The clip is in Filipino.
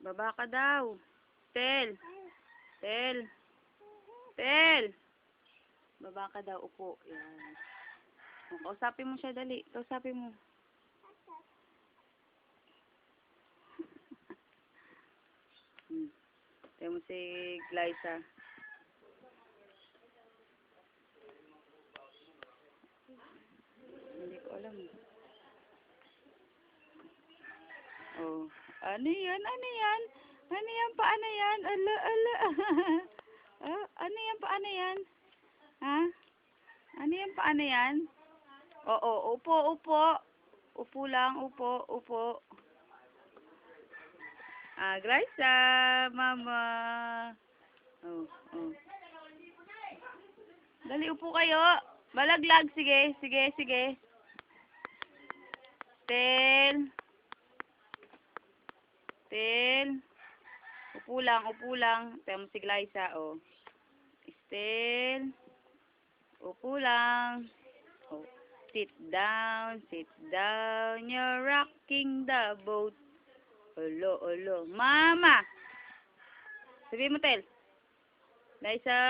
Baba ka daw. Tel. Tel. Tel. Baba ka daw. Upo. Yan. Kausapin mo siya, dali. Kausapin mo. Tayo mo si Glyza. Hindi ko alam. Oh. Ano yan? Ano yan? Ano yan? Paano yan? Ala, ala. Ano yan? Paano yan? Ha? Ano yan? Paano yan? Oo, upo, upo. Upo lang, upo, upo. Glyza, mama. Oh, oh. Dali, upo kayo. Malaglag, sige, sige, sige. Tel. Tel. Upo lang, upo lang. Tayo mo si Glyza, oh. Tel. Upo lang. Oh. Sit down, you're rocking the boat. Olo, olo. Mama! Sabihin mo, Tel. Glyza.